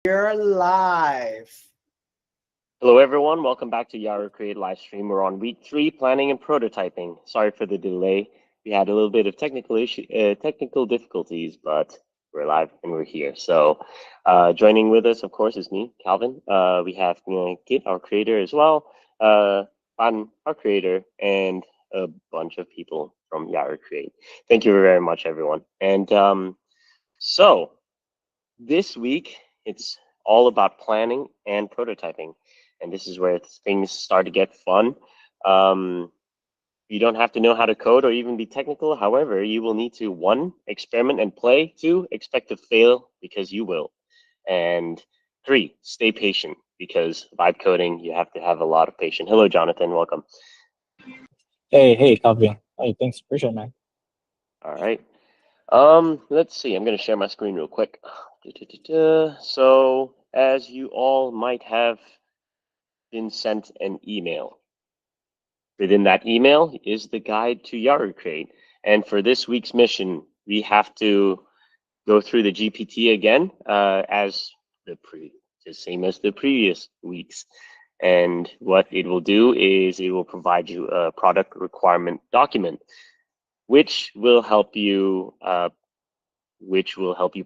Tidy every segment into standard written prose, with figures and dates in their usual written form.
We're live. Hello, everyone. Welcome back to Yaru Create live stream. We're on week 3, planning and prototyping. Sorry for the delay. We had a little bit of technical difficulties, but we're live and we're here. So, joining with us, of course, is me, Calvin. We have Kit, our creator, as well. Pan, our creator, and a bunch of people from Yaru Create. Thank you very much, everyone. And so, this week, it's all about planning and prototyping. And this is where things start to get fun. Um, you don't have to know how to code or even be technical. However, you will need to, one, experiment and play. Two, expect to fail because you will. And three, stay patient because vibe coding, you have to have a lot of patience. Hello, Jonathan. Welcome. Hey, Calvin. Hey, thanks. Appreciate it, man. All right. Let's see. I'm going to share my screen real quick. So, as you all might have been sent an email. Within that email is the guide to Yaru Create. And for this week's mission, we have to go through the GPT again, as the same as the previous weeks. And what it will do is it will provide you a product requirement document, which will help you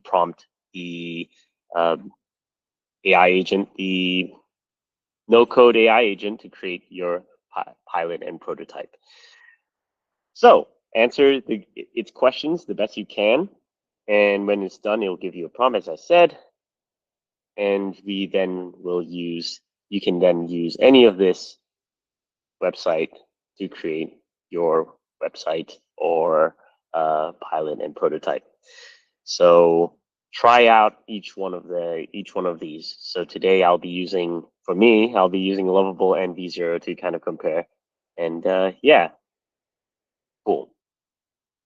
prompt the AI agent, the no-code AI agent, to create your pilot and prototype. So answer its questions the best you can, and when it's done, it'll give you a prompt, as I said, and you can then use any of this website to create your website or pilot and prototype. So try out each one of these. So today I'll be using Lovable and V0 to kind of compare. And yeah, cool.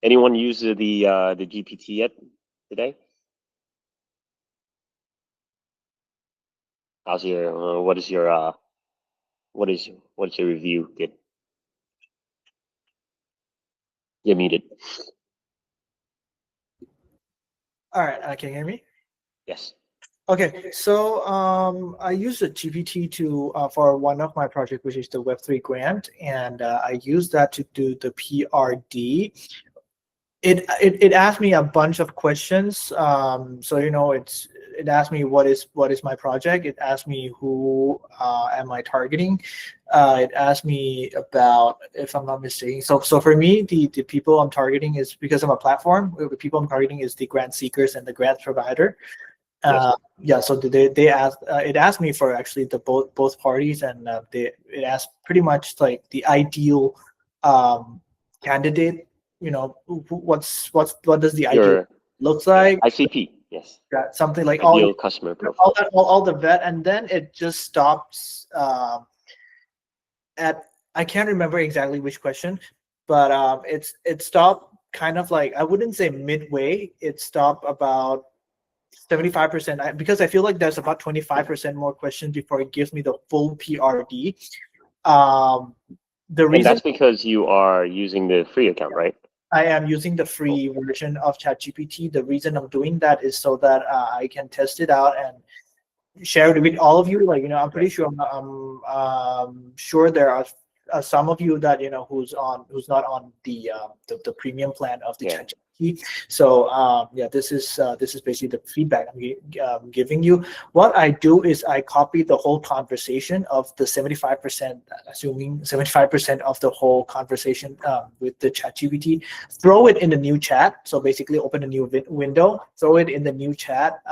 Anyone use the GPT yet today? How's your what is your review? You're muted. All right, can you hear me? Yes. Okay, so I use the GPT to for one of my project, which is the Web3 grant, and I use that to do the PRD. It asked me a bunch of questions. So it asked me what is my project. It asked me who am I targeting. It asked me about, if I'm not mistaken. So for me, the people I'm targeting is, because I'm a platform. The people I'm targeting is the grant seekers and the grant provider. Yes. Yeah, so they asked, it asked me for actually the both parties, and it asked pretty much like the ideal candidate. What does the ideal Your looks like? ICP. Yes. Yeah, something like Ideal customer profile. all the vet, and then it just stops at, I can't remember exactly which question, but it stopped kind of like, I wouldn't say midway. It stopped about 75%, because I feel like there's about 25% more questions before it gives me the full PRD. Um, the And reason that's because you are using the free account, right? I am using the free version of ChatGPT, the reason I'm doing that is so that I can test it out and share it with all of you. Like, I'm pretty sure I'm sure there are some of you that who's not on the premium plan of the Yeah. ChatGPT. So yeah, this is basically the feedback I'm giving you. What I do is I copy the whole conversation of the 75%, assuming 75% of the whole conversation with the ChatGPT, throw it in the new chat. So basically, open a new window, throw it in the new chat,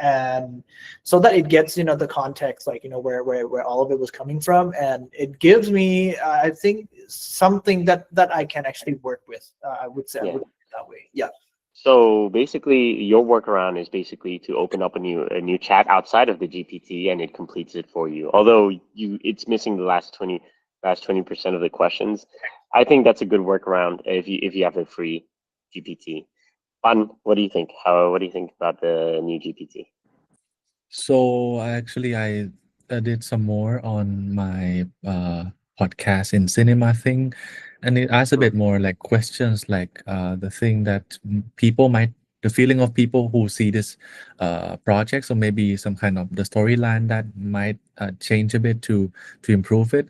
and so that it gets the context, like where all of it was coming from, and it gives me I think something that I can actually work with. I would say, I Yeah. would put it that way. Yeah. So basically, your workaround is basically to open up a new chat outside of the GPT, and it completes it for you. Although it's missing the last 20% of the questions. I think that's a good workaround if you have a free GPT. Fun. What do you think? What do you think about the new GPT? So actually, I did some more on my podcast in cinema thing, and it asked a Hmm. bit more like questions, like the thing that people might the feeling of people who see this project. So maybe some kind of the storyline that might change a bit to improve it.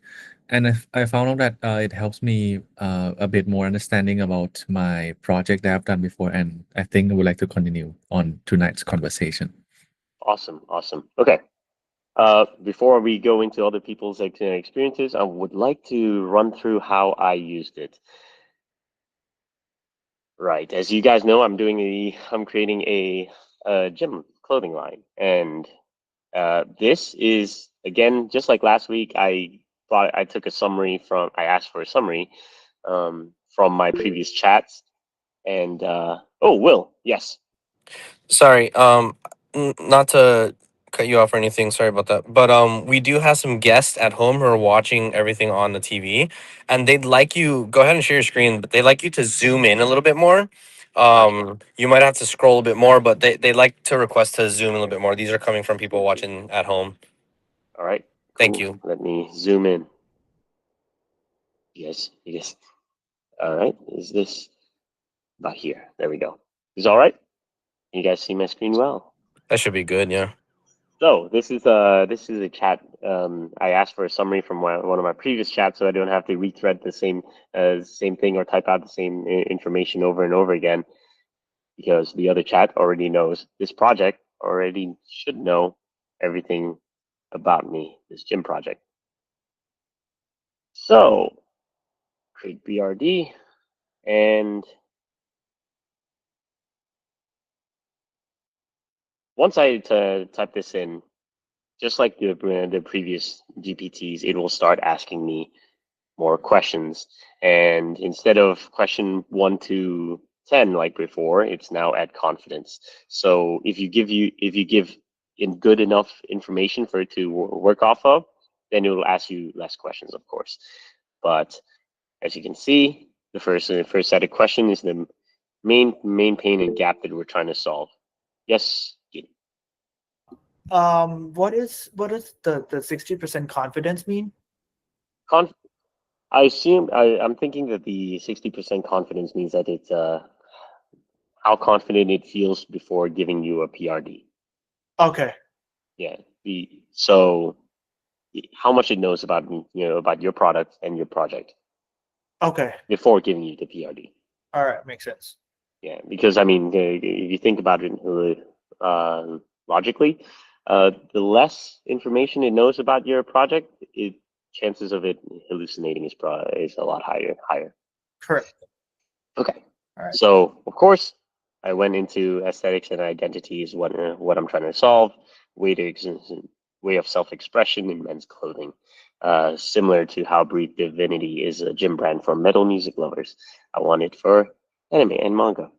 And I found out that it helps me a bit more understanding about my project that I've done before, and I think I would like to continue on tonight's conversation. Awesome, awesome. Okay. Before we go into other people's experiences, I would like to run through how I used it. Right. As you guys know, I'm creating a gym clothing line, and this is again just like last week. I took a summary I asked for a summary from my previous chats, and oh, Will, yes. Sorry, not to cut you off or anything. Sorry about that. But we do have some guests at home who are watching everything on the TV, and they'd like you. Go ahead and share your screen, but they'd like you to zoom in a little bit more. Gotcha. You might have to scroll a bit more, but they like to request to zoom a little bit more. These are coming from people watching at home. All right. Thank Cool. you. Let me zoom in. Yes. Yes. All right. Is this about here? There we go. Is all right? You guys see my screen well? That should be good. Yeah. So this is a chat. I asked for a summary from one of my previous chats, so I don't have to rethread the same thing or type out the same information over and over again, because the other chat already knows this project, already should know everything about me, this gym project. So create BRD, and once I type this in, just like the previous GPTs, it will start asking me more questions. And instead of question 1 to 10 like before, it's now at confidence. So if you give in good enough information for it to work off of, then it will ask you less questions, of course. But as you can see, the first set of questions is the main pain and gap that we're trying to solve. Yes. What is the 60% confidence mean? Conf I assume I'm thinking that the 60% confidence means that it's how confident it feels before giving you a PRD. Okay. Yeah. So how much it knows about about your product and your project Okay. before giving you the PRD. All right. Makes sense. Yeah, because I mean, if you think about it logically, the less information it knows about your project, chances of it hallucinating is a lot higher. Correct. Okay. All right. So of course, I went into aesthetics and identity is what I'm trying to solve. Way of self-expression in men's clothing, similar to how Breathe Divinity is a gym brand for metal music lovers. I want it for anime and manga.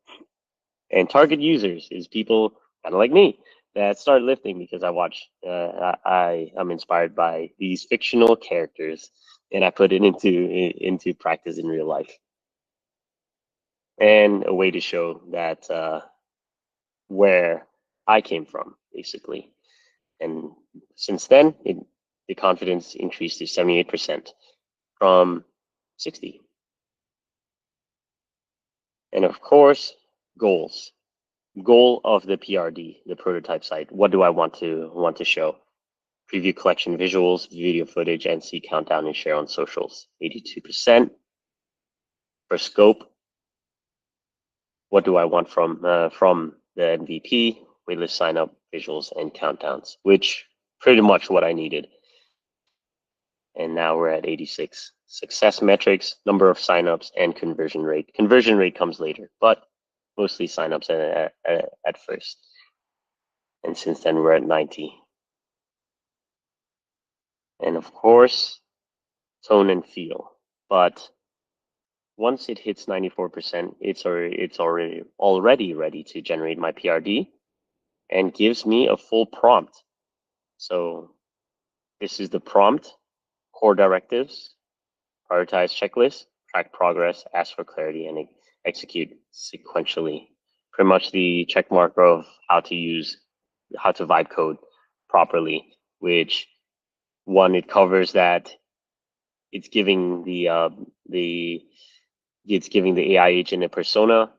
And target users is people kind of like me that start lifting because I watch. I'm inspired by these fictional characters, and I put it into practice in real life. And a way to show that where I came from, basically. And since then, the confidence increased to 78% from 60. And of course, goals. Goal of the PRD, the prototype site. What do I want to show? Preview collection visuals, video footage, and see countdown and share on socials. 82%. For scope, what do I want from the MVP? Waitlist sign up, visuals, and countdowns, which pretty much what I needed. And now we're at 86. Success metrics, number of signups, and conversion rate. Conversion rate comes later, but mostly signups at first. And since then, we're at 90. And of course, tone and feel. But once it hits 94%, it's already ready to generate my PRD and gives me a full prompt. So this is the prompt, core directives, prioritize checklist, track progress, ask for clarity, and execute sequentially. Pretty much the check mark of how to vibe code properly, which one, it covers that it's giving the AI agent a persona,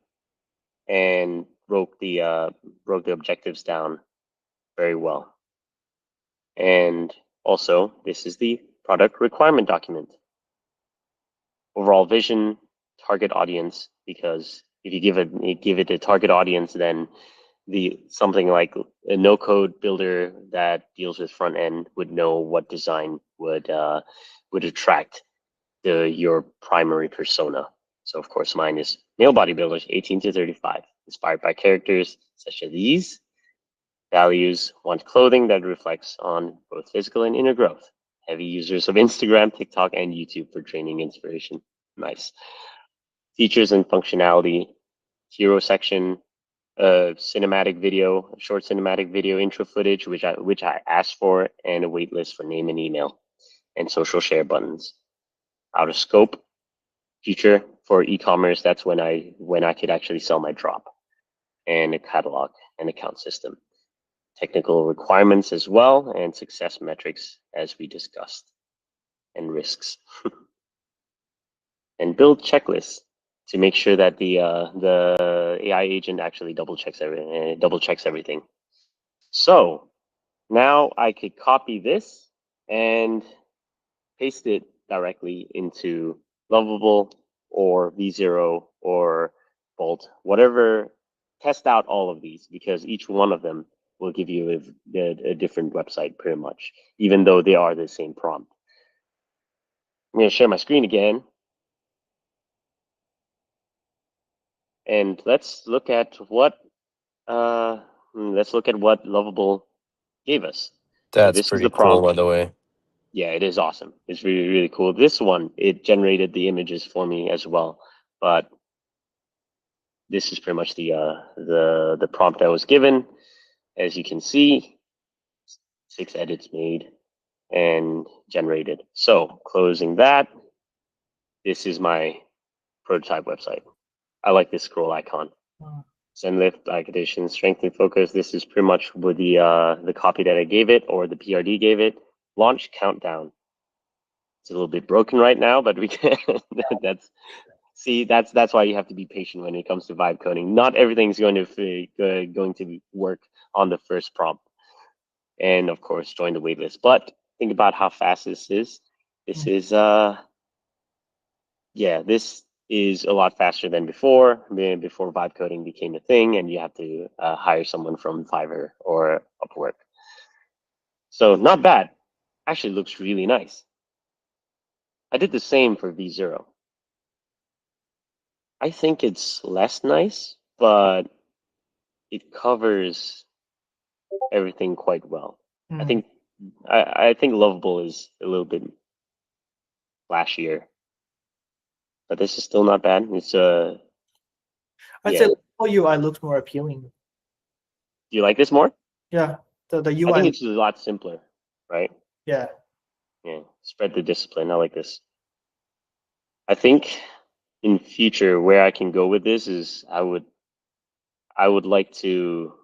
and broke the objectives down very well. And also, this is the product requirement document. Overall vision, target audience, because if you give it a target audience, then something like a no-code builder that deals with front end would know what design would attract your primary persona. So of course, mine is male bodybuilders, 18 to 35, inspired by characters such as these. Values want clothing that reflects on both physical and inner growth. Heavy users of Instagram, TikTok, and YouTube for training inspiration. Nice. Features and functionality, hero section, cinematic video, short cinematic video intro footage, which I asked for, and a waitlist for name and email, and social share buttons. Out of scope, future for e-commerce. That's when I could actually sell my drop, and a catalog and account system. Technical requirements as well, and success metrics as we discussed, and risks. And build checklists to make sure that the AI agent actually double checks everything. So now I could copy this and paste it directly into Lovable or V0 or Bolt, whatever. Test out all of these, because each one of them will give you a different website pretty much, even though they are the same prompt. I'm going to share my screen again. And let's look at what Lovable gave us. That's this is pretty the cool, prompt. by the way. Yeah, it is awesome. It's really, really cool. This one, it generated the images for me as well, but this is pretty much the prompt that was given. As you can see, 6 edits made and generated. So closing that, this is my prototype website. I like this scroll icon. Send lift, like addition, strengthen focus. This is pretty much with the copy that I gave it, or the PRD gave it. Launch countdown. It's a little bit broken right now, but we can. That's why you have to be patient when it comes to vibe coding. Not everything's going to work on the first prompt. And of course, join the waitlist. But think about how fast this is. This is this is a lot faster than before. Before vibe coding became a thing, and you have to hire someone from Fiverr or Upwork. So not bad. Actually looks really nice. I did the same for V0. I think it's less nice, but it covers everything quite well. I think Lovable is a little bit flashier, but this is still not bad. It's I'd say UI looks more appealing. Do you like this more? Yeah, the UI. I think it's a lot simpler, right? Yeah. Yeah, spread the discipline. I like this. I think in future where I can go with this is I would like to.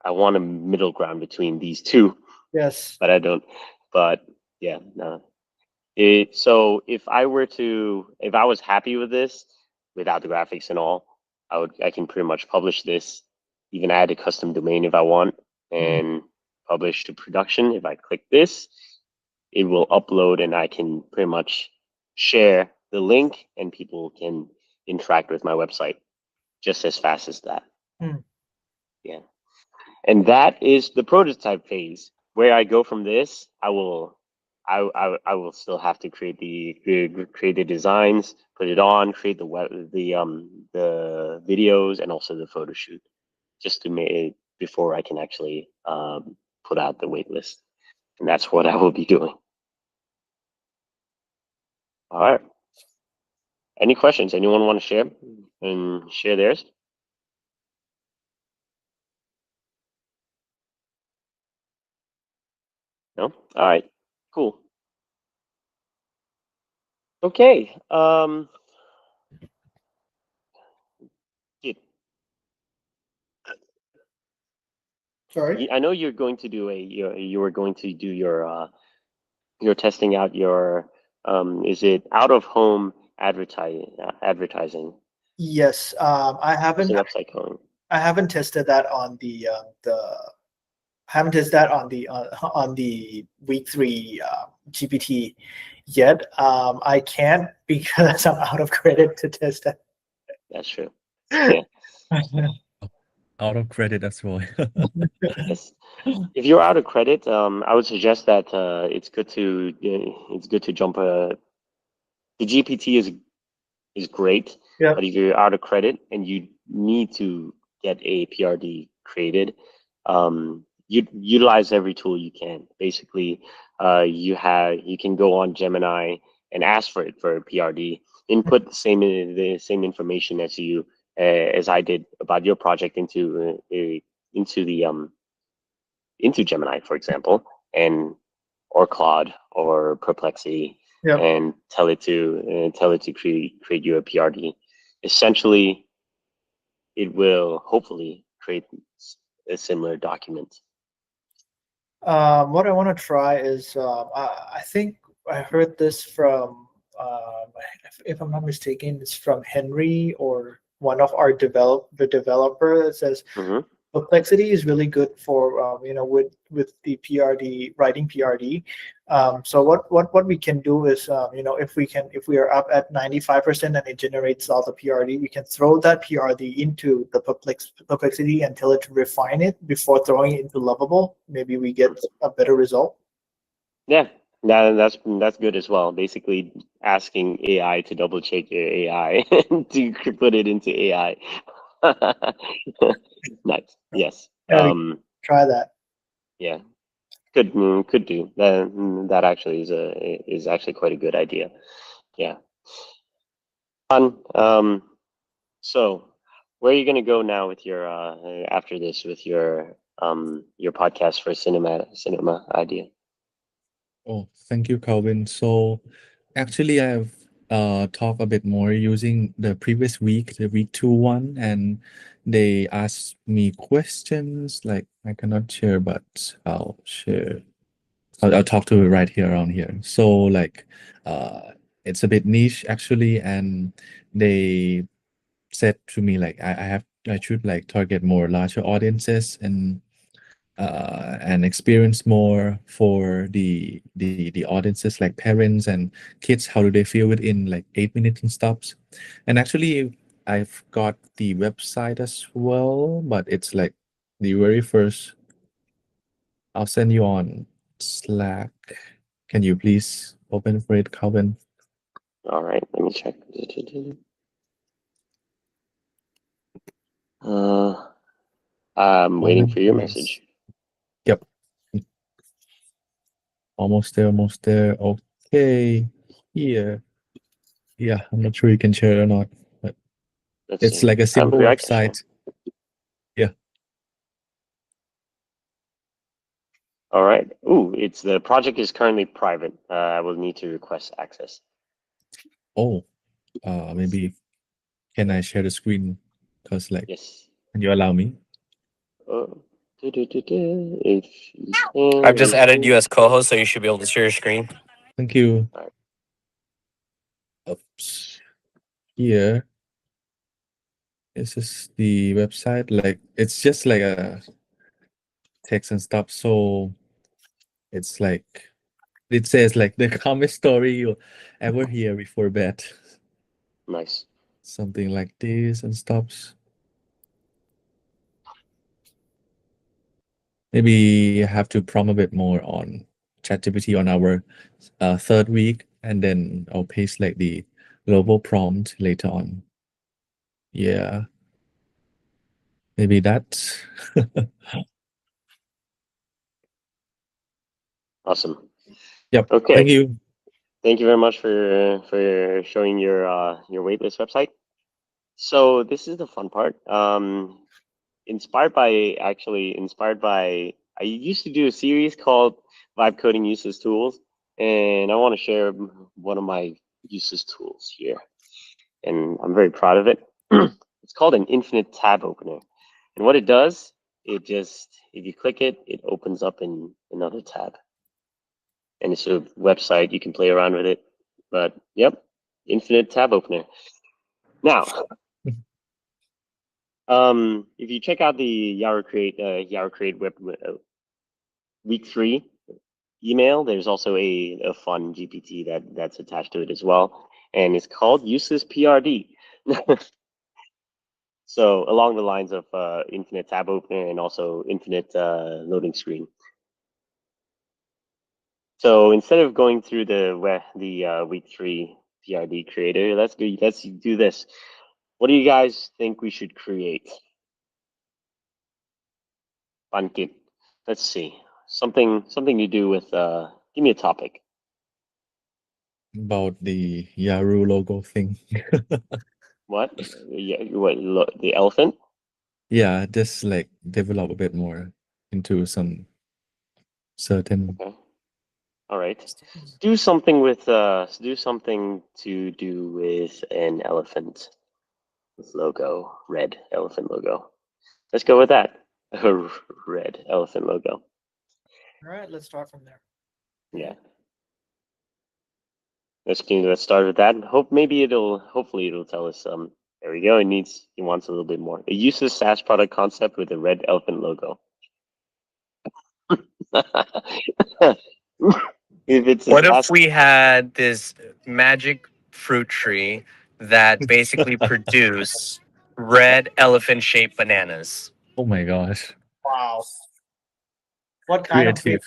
I want a middle ground between these two. Yes. But I don't. But yeah, no. So if I was happy with this without the graphics and all, I can pretty much publish this, even add a custom domain if I want, and publish to production. If I click this, it will upload, and I can pretty much share the link, and people can interact with my website just as fast as that. Yeah. And that is the prototype phase. Where I go from this, I will still have to create the designs, put it on, create the videos, and also the photo shoot, just to make it before I can actually put out the waitlist. And that's what I will be doing. All right. Any questions? Anyone want to share and share theirs? No? All right. Cool. Okay. Sorry. I know you're going to do you were going to do you're testing out your is it out of home advertising? Yes, I How's haven't the website going? I haven't tested that on the haven't tested that on the week three GPT yet. I can't because I'm out of credit to test that. That's true. Yeah. Out of credit as well. Yes. If you're out of credit, I would suggest that it's good to jump the GPT is great, Yeah. but if you're out of credit and you need to get a PRD created, you utilize every tool you can. Basically, you can go on Gemini and ask for it for a PRD. Input the same information as I did about your project into the into Gemini, for example, and or Claude or Perplexity, Yeah. and tell it to create you a PRD. Essentially, it will hopefully create a similar document. What I want to try is I think I heard this from if I'm not mistaken, it's from Henry or one of our the developer. It says Hmm. Perplexity is really good for with the PRD writing PRD. So what we can do is if we are up at 95% and it generates all the PRD, we can throw that PRD into the Perplexity and tell it to refine it before throwing it into Lovable. Maybe we get a better result. Yeah, that's good as well. Basically, asking AI to double check your AI to put it into AI. Nice. Yes. Yeah, we try that. Yeah. Could do that. That actually is actually quite a good idea. Yeah. Fun. So where are you gonna go now with your after this with your podcast for cinema idea? Oh, thank you, Calvin. So actually, I've talked a bit more using the previous week, the week 2 one, and they asked me questions like I cannot share, but I'll share. I'll talk to it right here around here. So like, uh, it's a bit niche actually, and they said to me like I should like target more larger audiences and experience more for the audiences like parents and kids. How do they feel within like 8 minutes and stops? And actually, I've got the website as well, but it's like the very first. I'll send you on Slack. Can you please open for it, Calvin? All right, let me check. Uh, I'm waiting for your Yes. message. Yep. Almost there, almost there. Okay. Here. Yeah, I'm not sure you can share it or not, but Let's it's see. like a simple I can share. website. Yeah. All right. Ooh, it's the project is currently private. I will need to request access. Oh, maybe can I share the screen? Because like, Yes. can you allow me? Uh, if you I've can, just added you as co-host, so you should be able to share your screen. Thank you. All right. Oops. Here, this is the website. Like, it's just like a text and stuff. So it's like, it says like the calmest story you'll ever hear before bed. Nice. Something like this and stops. Maybe have to prompt a bit more on ChatGPT on our third week, and then I'll paste like the global prompt later on. Yeah, maybe that. Awesome. Yep. Thank Okay. you. Thank you very much for showing your waitlist website. So this is the fun part. Inspired by I used to do a series called Vibe Coding Useless Tools, and I want to share one of my useless tools here, and I'm very proud of it. It's called an infinite tab opener, and what it does, if you click it, it opens up in another tab, and it's a website. You can play around with it, but yep, infinite tab opener. Now, If you check out the Yaru Create Week 3 email, there's also a fun GPT that's attached to it as well, and it's called Useless PRD. So along the lines of infinite tab opener and also infinite loading screen. So instead of going through the Week 3 PRD creator, let's do this. What do you guys think we should create? Pankit. Let's see. Something to do with give me a topic. About the Yaru logo thing. What? Yeah, the elephant? Yeah, just like develop a bit more into some certain. Okay. All right. Do something to do with an elephant logo, red elephant logo. Let's go with that. A red elephant logo. All right, let's start from there. Yeah. Let's start with that. Hopefully it'll tell us there we go. He wants a little bit more. A useless SaaS product concept with a red elephant logo. If it's a What if SaaS, we had this magic fruit tree that basically produced red elephant shaped bananas? Oh my gosh, Wow. What kind of creative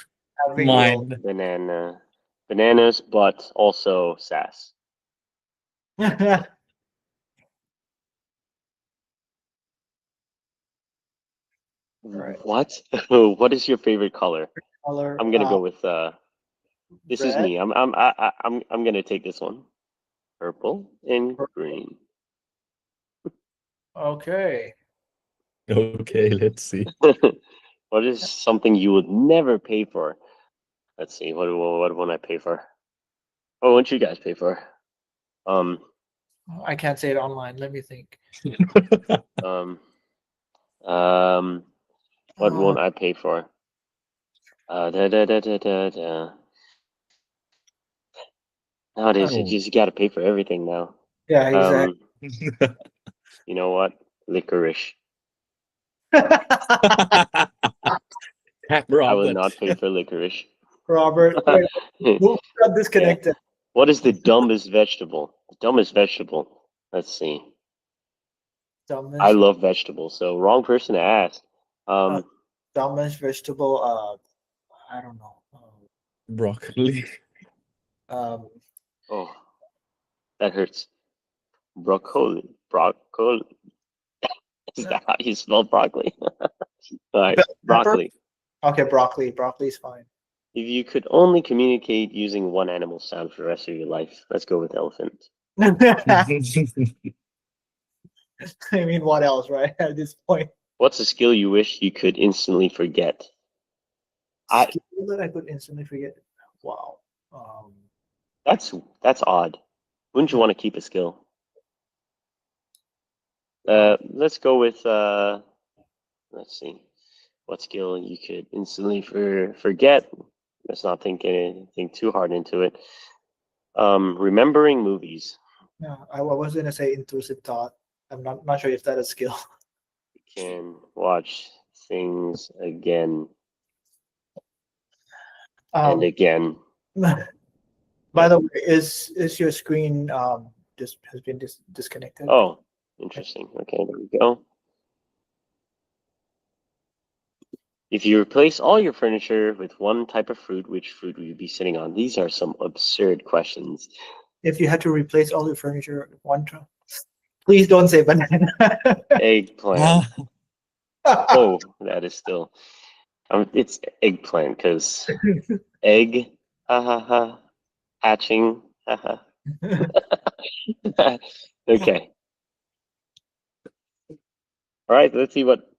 having mind. bananas, but also SaaS. Right. What? What is your favorite color? color? I'm gonna go with this is red. me. I'm gonna take this one. Purple and green. Okay. Okay, let's see. What is something you would never pay for? Let's see. What won't I pay for? What won't you guys pay for? I can't say it online. Let me think. Um, what won't I pay for? Nowadays, you Oh. just got to pay for everything now. Yeah, exactly. You know what? Licorice. Tap I will Robert. not pay for licorice. Robert, wait, who got disconnected? What is the dumbest vegetable? The dumbest vegetable. Let's see. Dumbest, I love vegetables, so wrong person to ask. dumbest vegetable. I don't know. Broccoli. Um, Oh, that hurts. Broccoli. Broccoli. Is that how you spell broccoli? All right, Pepper? broccoli. okay, broccoli. Broccoli's fine. If you could only communicate using one animal sound for the rest of your life, let's go with elephant. I mean, what else, right? At this point, What's a skill you wish you could instantly forget? skill that I could instantly forget. Wow. That's odd. Wouldn't you want to keep a skill? Let's go with let's see. What skill you could instantly forget? Let's not think anything too hard into it. Remembering movies. Yeah, I was gonna say intrusive thought. I'm not sure if that is a skill. You can watch things again and again. By the way, is your screen just has been disconnected? Oh, interesting. Okay, there we go. If you replace all your furniture with one type of fruit, which fruit would you be sitting on? These are some absurd questions. If you had to replace all your furniture with one time, please don't say banana. Eggplant. Oh, that is still. It's eggplant because egg, ha ha ha, hatching, ha ha. Okay. All right. Let's see what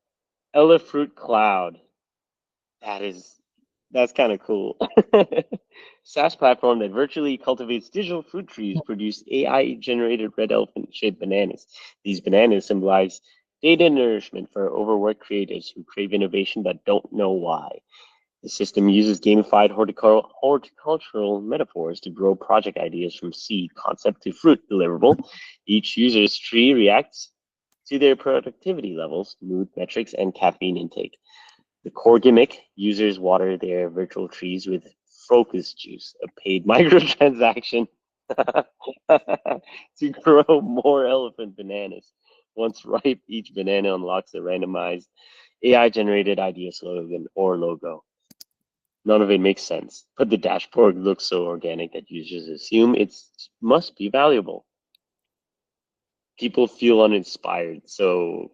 Elefruit Cloud. That's kind of cool. SaaS platform that virtually cultivates digital fruit trees produce AI-generated red elephant-shaped bananas. These bananas symbolize data nourishment for overworked creatives who crave innovation but don't know why. The system uses gamified horticultural metaphors to grow project ideas from seed concept to fruit deliverable. Each user's tree reacts to their productivity levels, mood metrics, and caffeine intake. The core gimmick, users water their virtual trees with focus juice, a paid microtransaction to grow more elephant bananas. Once ripe, each banana unlocks a randomized AI-generated idea slogan or logo. None of it makes sense, but the dashboard looks so organic that users assume it must be valuable. People feel uninspired, so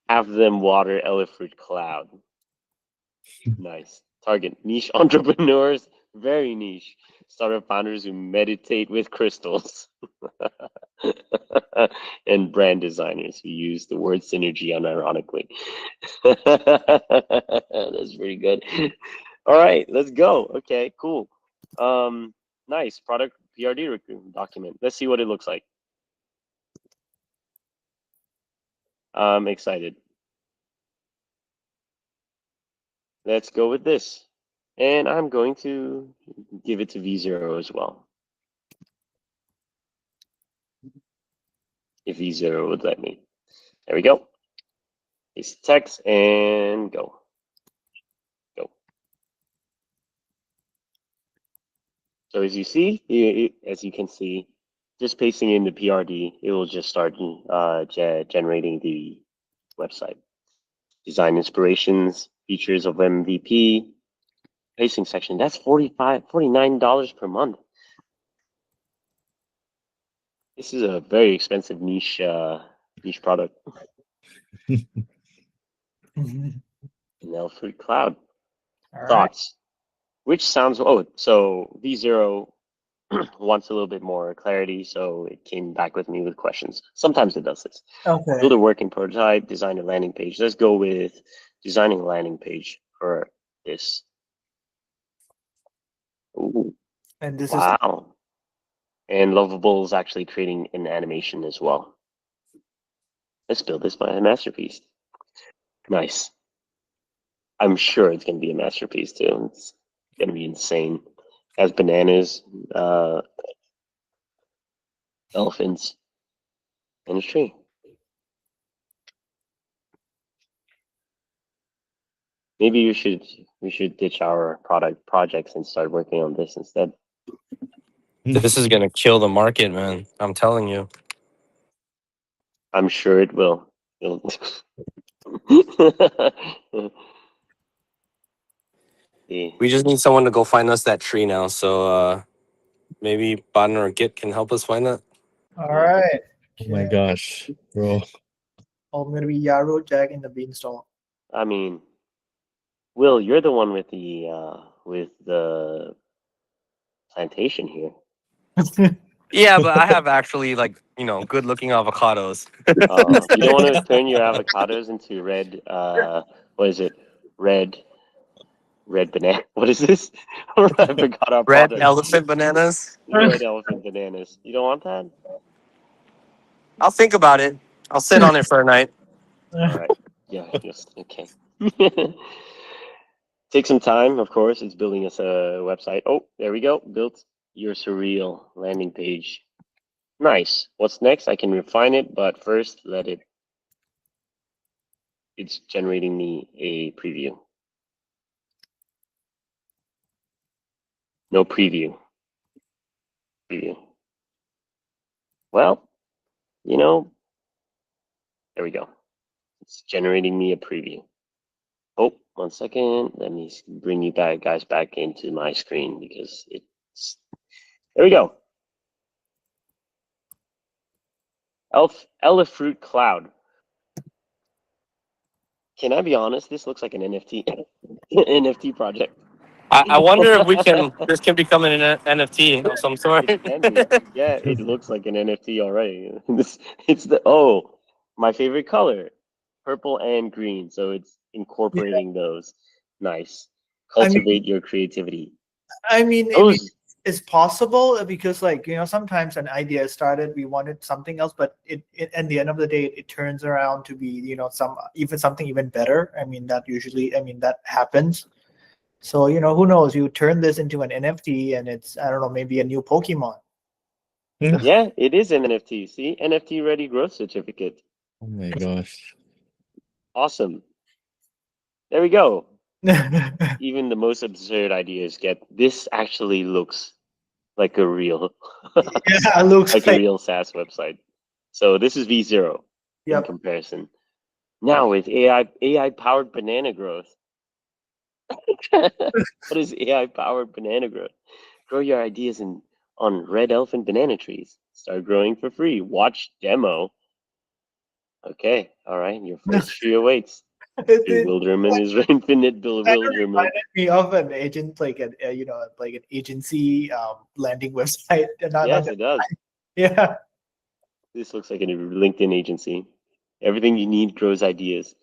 have them water elephant cloud. Nice. Target niche entrepreneurs, very niche. Startup founders who meditate with crystals. And brand designers who use the word synergy unironically. That's pretty good. All right, let's go. Okay, cool. Nice. Product PRD document. Let's see what it looks like. I'm excited. Let's go with this. And I'm going to give it to V0 as well. If V0 would let me. There we go. It's text and go. Go. So as you see, as you can see, just pasting in the PRD, it will just start generating the website. Design inspirations, features of MVP, pacing section. That's $49 per month. This is a very expensive niche product. Mhm. Now Fruit Cloud. All right. Thoughts? Which sounds, oh, so V0 wants a little bit more clarity, so it came back with me with questions. Sometimes it does this. Okay. Build a working prototype, design a landing page. Let's go with designing a landing page for this. Ooh, And this is wow. And Lovable is actually creating an animation as well. Let's build this by a masterpiece. Nice. I'm sure it's going to be a masterpiece too. It's going to be insane. Has bananas, elephants, and a tree. Maybe we should ditch our projects and start working on this instead. This is gonna kill the market, man. I'm telling you. I'm sure it will. We just need someone to go find us that tree now. So maybe Button or Git can help us find that. all right. Oh my Okay. gosh, bro. Oh, I'm gonna be Yaru, Jack in the beanstalk. I mean, Will, you're the one with the plantation here. Yeah, but I have actually good looking avocados. You don't want to turn your avocados into red. What is it? Red banana. What is this? I forgot our Red product. elephant bananas. Red elephant bananas. You don't want that? I'll think about it. I'll sit on it for a night. All right. Yeah. Yes. Okay. Take some time. Of course, it's building us a website. Oh, there we go. Built your surreal landing page. Nice. What's next? I can refine it, but first it's generating me a preview. No preview. Preview. Well, there we go. It's generating me a preview. Oh, 1 second. Let me bring you guys back into my screen because it's, there we go. Elefruit Cloud. Can I be honest? This looks like an NFT NFT project. I wonder if this can become an NFT of some sort. It can be. Yeah, it looks like an NFT already. It's my favorite color, purple and green. So it's incorporating those. Nice. Cultivate your creativity. I mean, Those it's possible because, sometimes an idea started, we wanted something else, but it at the end of the day, it turns around to be, something even better. I mean, that happens. So, who knows? You turn this into an NFT and it's, I don't know, maybe a new Pokemon. Yeah, it is an NFT. See, NFT ready growth certificate. Oh my gosh. Awesome. There we go. Even the most absurd ideas get this actually looks like a real Yeah, it looks like a like. real SaaS website. So this is V0 in Yep. comparison. Now with AI powered banana growth. What is AI powered banana growth? Grow your ideas on red elephant banana trees. Start growing for free. Watch demo. Okay, all right. Your first tree awaits. It Bewilderment is infinite kind of bewilderment. reminded me of an agent, like an like an agency landing website. Not Yes, that. it does. Yeah. This looks like a LinkedIn agency. Everything you need grows ideas.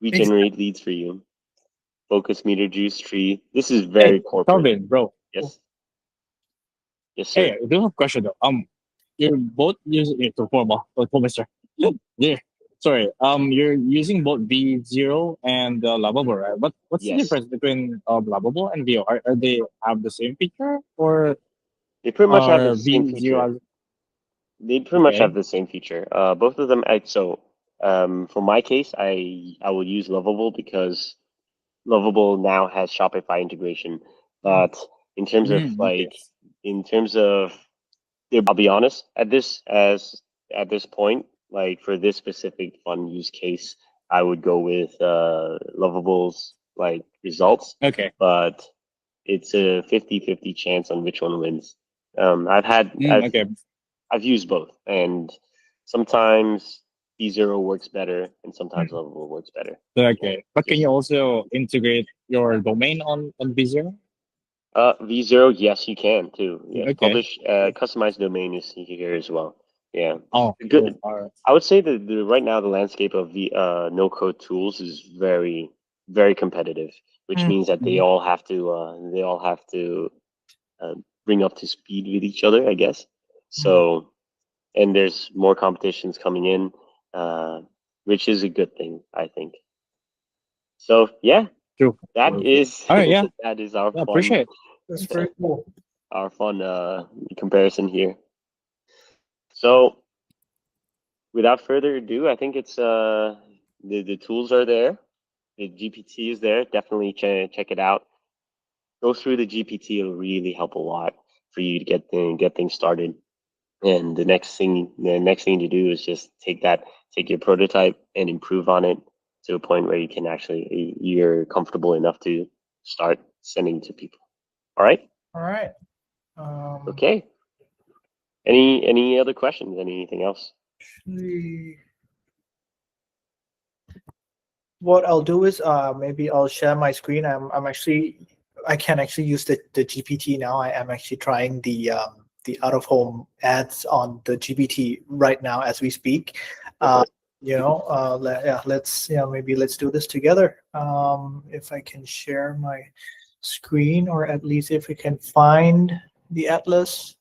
We Ex- generate leads for you. Focus meter juice tree. This is Hey, very corporate. Calvin, bro. Yes. Yes, Hey, sir. I do have a question though. You're both using it to formal, mister. Yeah. Sorry. You're using both V0 and Lovable, right? What's the Yes. difference between Lovable and VO? Are they have the same feature or They pretty much have the are same V0 feature. has They pretty much have okay? the same feature. Both of them. For my case, I will use Lovable because Lovable now has Shopify integration. But in terms of Okay. in terms of, I'll be honest, at this point, like for this specific fun use case, I would go with Lovable's like results, Okay. but it's a 50-50 chance on which one wins. I've had Okay. I've used both, and sometimes V0 works better, and sometimes Mm. Lovable works better. Okay. But can you Just also integrate your domain on V0? V0, yes, you can too. Yes, Okay. publish customized domain is here as well. Yeah, Oh, cool. good. All right. I would say that right now the landscape of the no code tools is very competitive, which Mm. means that Mhm. they all have to uh, bring up to speed with each other, I guess. Mm. So, and there's more competitions coming in, uh, which is a good thing, I think. So yeah, True. that True. is All right. Yeah. that is Yeah. Appreciate it. That's very cool. our fun comparison here. So without further ado, I think it's the tools are there. The GPT is there. Definitely check it out. Go through the GPT. It'll really help a lot for you to get things started. And the next thing to do is just take your prototype and improve on it to a point where you can actually you're comfortable enough to start sending to people. All right. All right. Um, Okay. Any other questions? Anything else? actually, what I'll do is maybe I'll share my screen. I'm actually I can actually use the GPT now. I am actually trying the out of home ads on the GPT right now as we speak. Uh, yeah, let's maybe let's do this together. If I can share my screen, or at least if we can find the atlas.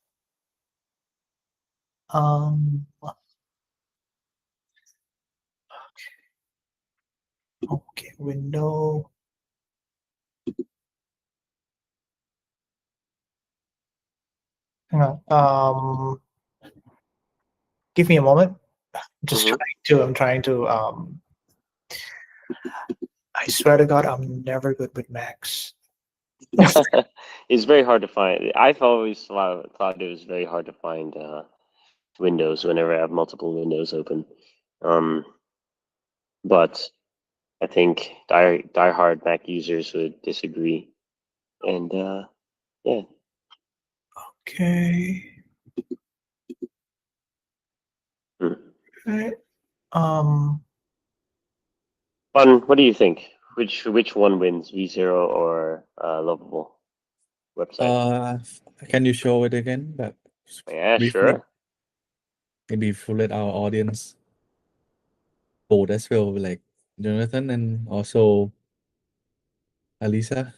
Okay, window. Hang on. Give me a moment. Mm-hmm. I'm trying to I swear to God, I'm never good with Macs. It's very hard to find. I've always thought it was very hard to find windows whenever I have multiple windows open. Um, but I think diehard Mac users would disagree. And yeah, Okay. Hmm. Right. Um, Fun. What do you think? Which one wins, V0 or Lovable website? Uh, can you show it again? But Yeah, briefly, sure. maybe to let our audience vote as well, like Jonathan and also Alisa.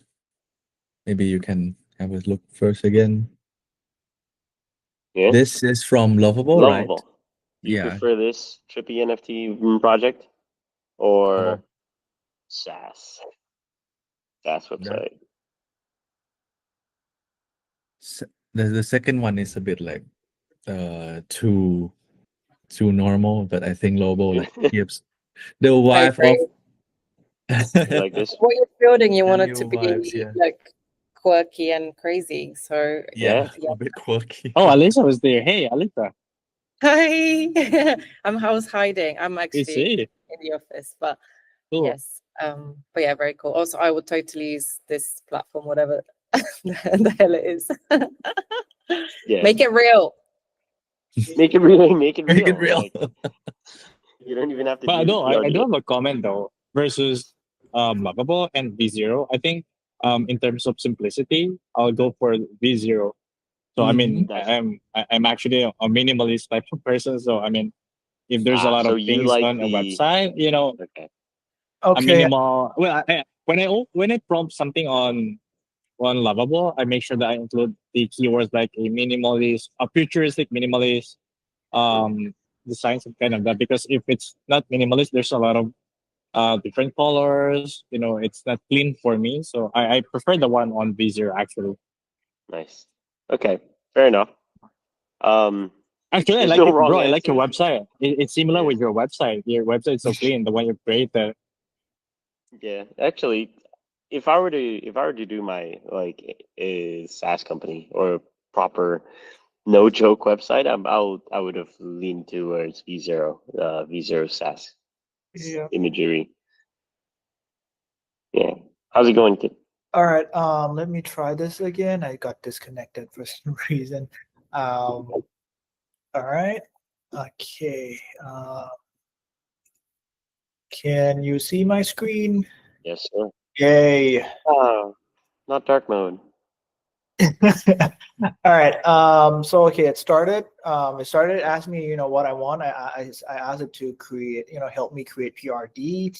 Maybe you can have a look first again. Yeah, This is from Lovable, right? Lovable. Do you Yeah, prefer this trippy NFT project or Lovable. SaaS That website? the second one is a bit like too normal, but I think Lobo like gives the I vibe agree. of Like this? What you're building, you the want it new to vibes. be Yeah, like quirky and crazy. So yeah, yeah. a bit quirky. Oh, Alisa was there. Hey, Alisa. Hi. I was hiding. I'm You actually see? in the office, but Cool. yes. But yeah, very cool. Also, I would totally use this platform, whatever the hell it is. Yeah. Make it real. Make it real. Make it Make real. it real. Like, you don't even have to But do the PR I do yet. have a comment though versus Lovable and V0. I think in terms of simplicity, I'll go for V0. So I mean, That's I'm actually a minimalist type of person. So I mean, if there's a lot so of you things like on a the website, you know, okay. a Okay. minimal. Well, when I prompt something on Lovable, I make sure that I include the keywords like a minimalist, a futuristic minimalist, um, designs and kind of that. Because if it's not minimalist, there's a lot of different colors. You know, it's not clean for me. So I prefer the one on V0 actually. Nice. Okay. Fair enough. Um, Actually, I there's like no it, wrong bro. I like your answer. website. It's similar Yeah. with your website. Your website's so clean, the one you created. Yeah. Actually, if I were to do my like a SaaS company or a proper no joke website, I would have leaned towards V0 SaaS Yeah. imagery. Yeah. How's it going, kid? All right. Let me try this again. I got disconnected for some reason. All right. Okay. Can you see my screen? Yes, sir. Yay. Oh, not dark mode. All right. So okay, it started. It started asking me, what I want. I asked it to create, help me create PRD.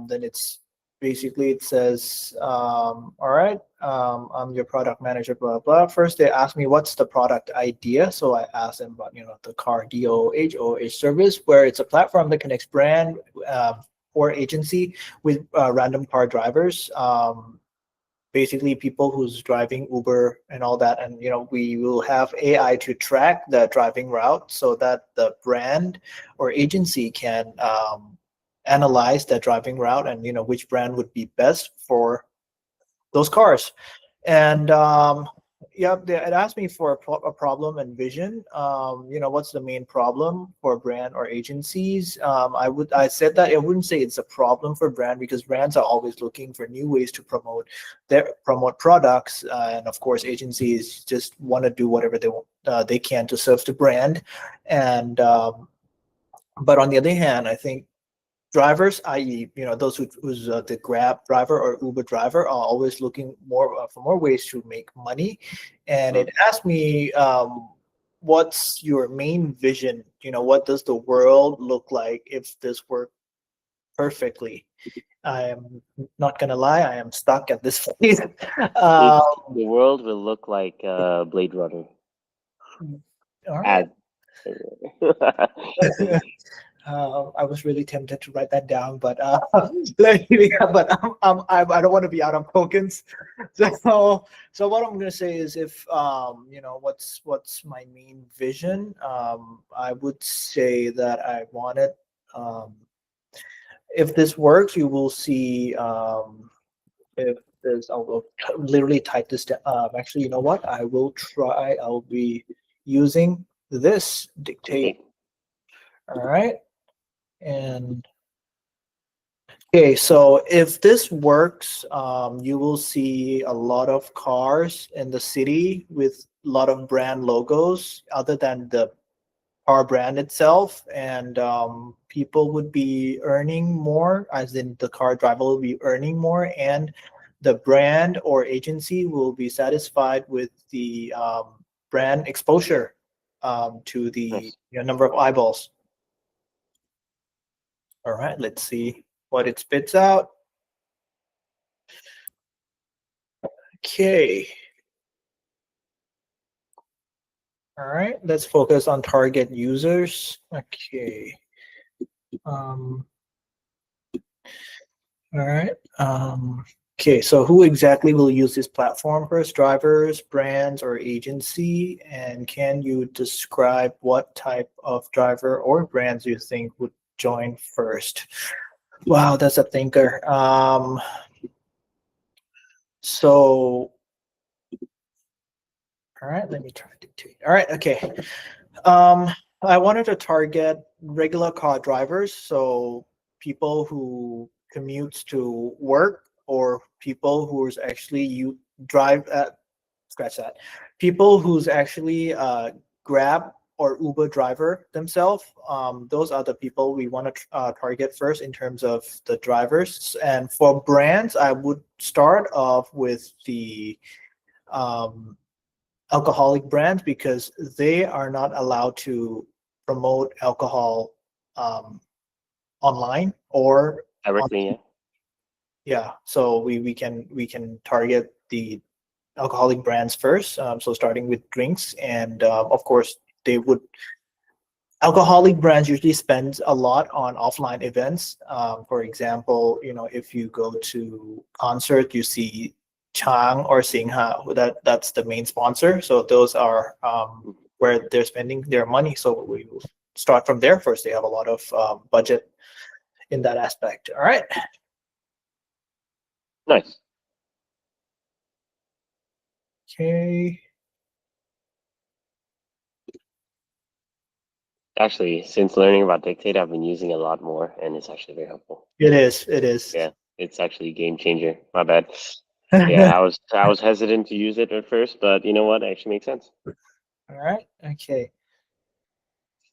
Then it's basically it says, all right, I'm your product manager, blah blah. First, they asked me what's the product idea. So I asked them about, the car DOH service, where it's a platform that connects brand or agency with random car drivers. Basically people who's driving Uber and all that, and we will have AI to track the driving route so that the brand or agency can analyze that driving route and which brand would be best for those cars. And yeah, it asked me for a problem and vision. What's the main problem for brand or agencies? I said that I wouldn't say it's a problem for brand, because brands are always looking for new ways to promote products, and of course agencies just want to do whatever they can to serve the brand. And but on the other hand, I think drivers, i.e., those who's the Grab driver or Uber driver, are always looking more for more ways to make money. And it asked me, what's your main vision? What does the world look like if this worked perfectly? I am not gonna lie, I am stuck at this place. The world will look like Blade Runner. All right. Ad. I was really tempted to write that down, but I don't want to be out of tokens. So what I'm gonna say is, if what's my main vision, I would say that I wanted, if this works, you will see, if this, I will literally type this down. Actually, you know what? I will try. I'll be using this dictate. All right. And okay, so if this works, you will see a lot of cars in the city with a lot of brand logos other than the car brand itself, and people would be earning more, as in the car driver will be earning more, and the brand or agency will be satisfied with the brand exposure to the Nice. number of eyeballs. All right, let's see what it spits out. Okay. All right, let's focus on target users. Okay. All right. Okay, so who exactly will use this platform first? Drivers, brands, or agency? And can you describe what type of driver or brands you think would join first? Wow, that's a thinker. So, all right, let me try to do it. All right, okay. I wanted to target regular car drivers, so people who commutes to work or people who's actually you drive at scratch that. People who's actually Grab or Uber driver themselves. Those are the people we want to target first in terms of the drivers. And for brands, I would start off with the um, alcoholic brands because they are not allowed to promote alcohol online or Directly, yeah. yeah. So we can target the alcoholic brands first. So starting with drinks, and of course they would. Alcoholic brands usually spend a lot on offline events. For example, if you go to concert, you see Chang or Singha. That's the main sponsor. So those are where they're spending their money. So we will start from there first. They have a lot of budget in that aspect. All right. Nice. Okay. Actually, since learning about Dictate, I've been using it a lot more, and it's actually very helpful. It is. It is. Yeah, it's actually a game changer. My bad. Yeah, I was hesitant to use it at first, but you know what? It actually makes sense. All right. Okay.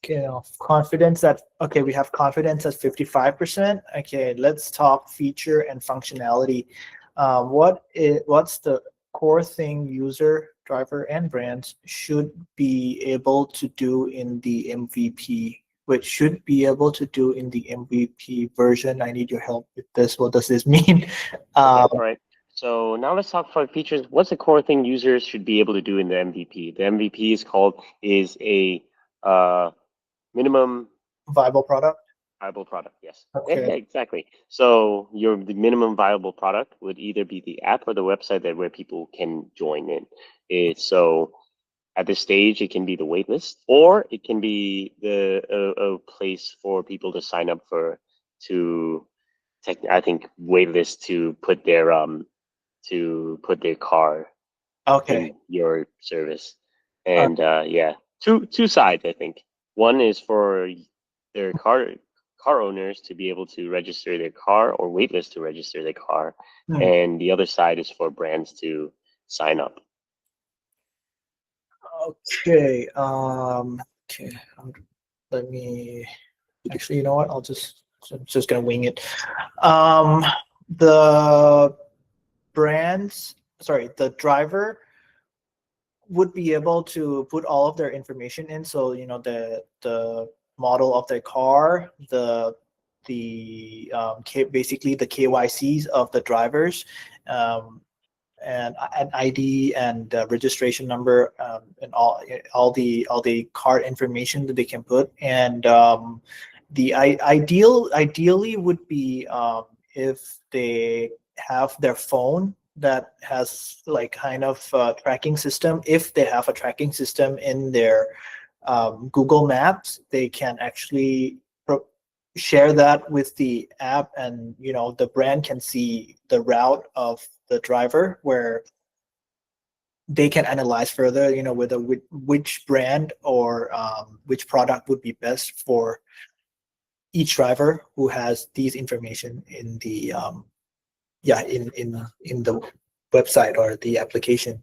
Okay. Now confidence at okay. We have confidence at 55%. Okay. Let's talk feature and functionality. What's the core thing user, driver, and brands should be able to do in the MVP? Which should be able to do in the MVP version. I need your help with this. What does this mean? Okay, all right. So now let's talk about features. What's the core thing users should be able to do in the MVP? The MVP is a minimum Viable product. viable product. Yes. Okay. Yeah, exactly. So the minimum viable product would either be the app or the website that where people can join in. So at this stage, it can be the waitlist, or it can be a place for people to sign up for I think waitlist to put their car Okay. in your service. And yeah, two sides, I think. One is for their car owners to be able to register their car or waitlist to register their car, Hmm. and the other side is for brands to sign up. Okay. Okay. Let me. Actually, you know what? I'm just gonna wing it. The brands. Sorry, the driver would be able to put all of their information in. So the model of their car, basically the KYCs of the drivers. And an ID and registration number and all the card information that they can put. And the ideally would be if they have their phone that has like kind of tracking system. If they have a tracking system in their Google Maps, they can actually share that with the app, and the brand can see the route of the driver, where they can analyze further whether which brand or which product would be best for each driver who has these information in the in the website or the application.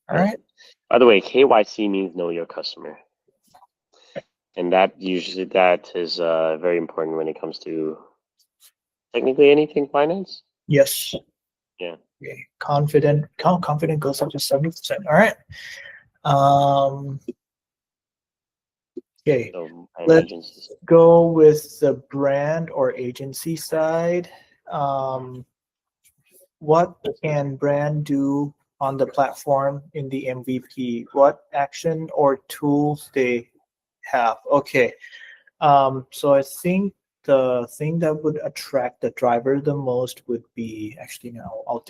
All right. By the way, KYC means know your customer. And that is very important when it comes to technically anything finance. Yes. Yeah. Okay. Confident goes up to 70%. All right. Okay. So Let's go with the brand or agency side. What can brand do on the platform in the MVP? What action or tools they have? Okay. So I think the thing that would attract the driver the most would be, actually no, I'll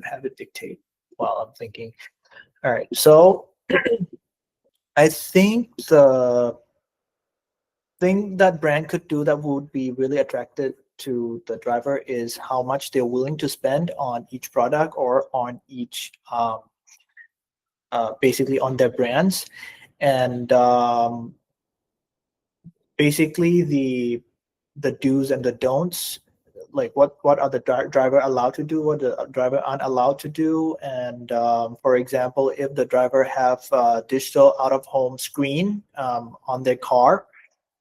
have it dictate while I'm thinking. All right, so I think the thing that brand could do that would be really attracted to the driver is how much they're willing to spend on each product or on each basically on their brands. And basically the do's and the don'ts, like what are the driver allowed to do, what the driver aren't allowed to do. And for example, if the driver have a digital out of home screen on their car,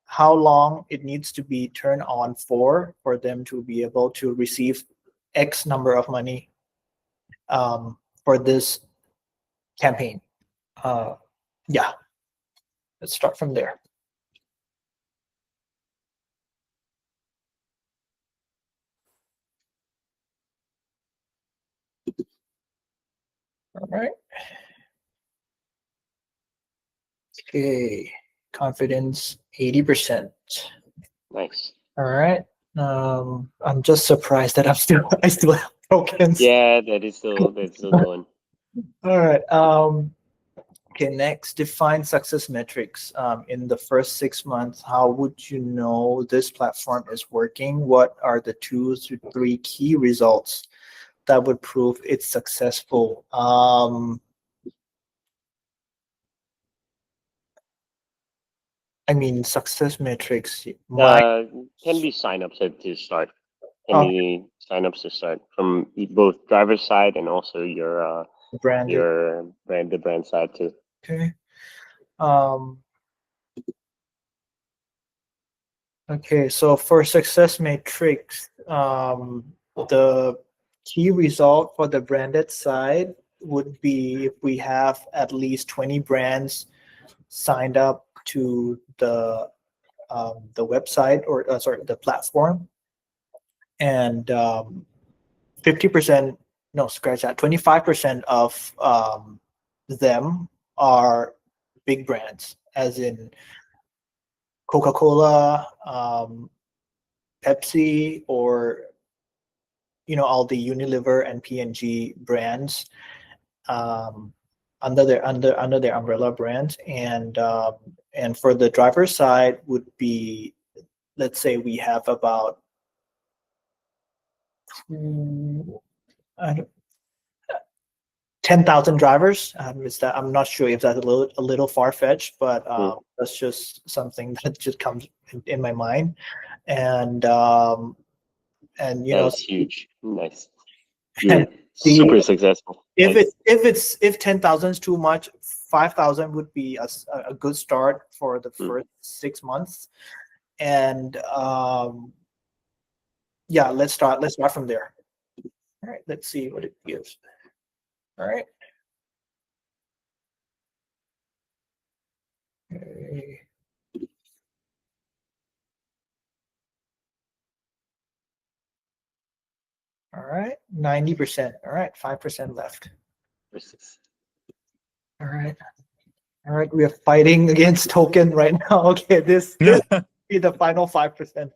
how long it needs to be turned on for them to be able to receive X number of money for this campaign. Yeah, let's start from there. All right. Okay, confidence 80%. Nice. All right. I'm just surprised that I still have tokens. Yeah, that's still going. All right. Okay, next, define success metrics. In the first 6 months, how would you know this platform is working? What are the 2 to 3 key results that would prove it's successful? I mean, success metrics. Can be signups to start. Can be signups to start from both driver's side and also your the brand side too. Okay. Okay, so for success matrix, the key result for the branded side would be if we have at least 20 brands signed up to the website, or sorry, the platform, and 50%, no, scratch that, 25% of them are big brands, as in Coca-Cola, Pepsi, or all the Unilever and P&G brands under their umbrella brand. And for the driver side would be, let's say we have about 10,000 drivers. I'm not sure if that's a little far-fetched, but that's just something that just comes in my mind. And that's huge. Nice. You're super successful. If 10,000 is too much, 5,000 would be a good start for the first 6 months. And yeah, let's start from there. All right, let's see what it gives. All right. Okay. All right, 90%. All right, 5% left. All right, we are fighting against token right now. Okay, this will be the final 5%.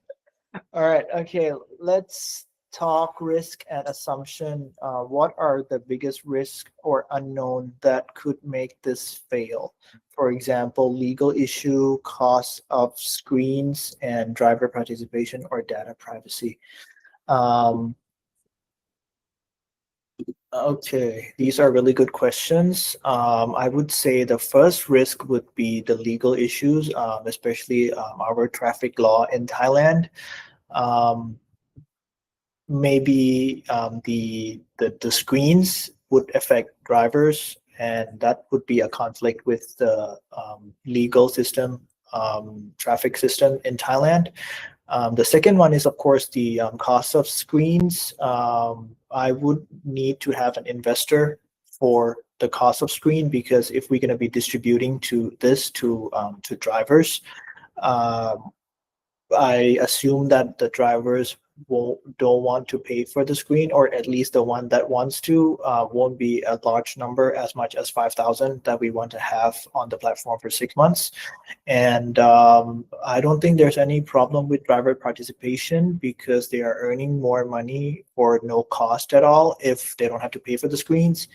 All right, okay, let's talk risk and assumption. What are the biggest risk or unknown that could make this fail? For example, legal issue, cost of screens, and driver participation or data privacy. Okay, these are really good questions. I would say the first risk would be the legal issues, especially our traffic law in Thailand. Maybe the screens would affect drivers, and that would be a conflict with the legal system, traffic system in Thailand. The second one is, of course, the cost of screens. I would need to have an investor for the cost of screen, because if we're going to be distributing to drivers, I assume that the drivers don't want to pay for the screen, or at least the one that wants to, won't be a large number, as much as 5,000 that we want to have on the platform for 6 months. And I don't think there's any problem with driver participation, because they are earning more money for no cost at all if they don't have to pay for the screens.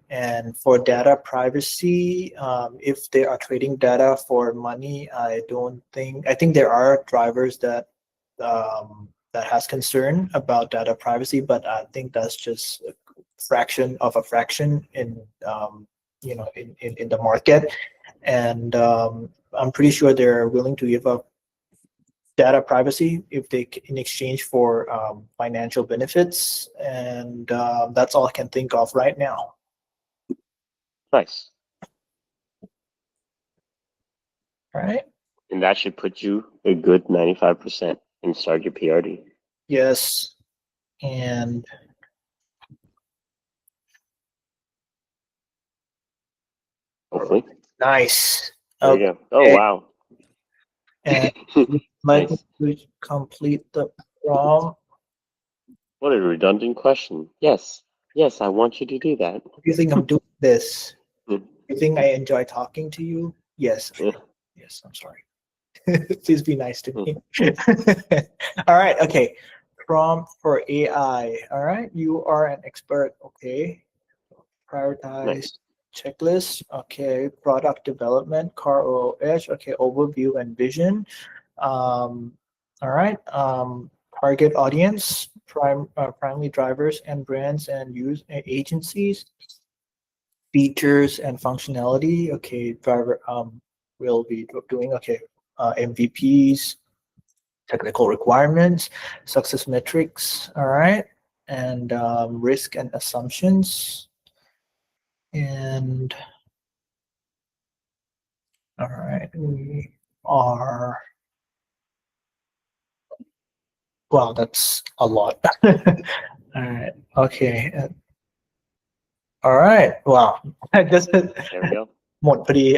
And for data privacy, if they are trading data for money, I think there are drivers that that has concern about data privacy, but I think that's just a fraction of a fraction in in the market. And I'm pretty sure they're willing to give up data privacy if they in exchange for financial benefits. And that's all I can think of right now. Nice. All right. And that should put you a good 95% and start your PRD. Yes. And Hopefully. nice. There you go. Oh, Okay. wow. And let me complete the prompt. What a redundant question. Yes. Yes, I want you to do that. You think I'm doing this? Hmm. You think I enjoy talking to you? Yes. Yes, I'm sorry. Please be nice to me. All right. Okay. Prompt for AI. All right. You are an expert. Okay. Prioritize Nice. checklist. Okay. Product development, car OS. Okay. Overview and vision. All right. Target audience, primarily drivers and brands and use agencies. Features and functionality. Okay. Driver will be doing. Okay. MVPs, technical requirements, success metrics. All right. And risk and assumptions. And all right, we are, wow, that's a lot. All right. Okay. All right. Wow. I just There we go.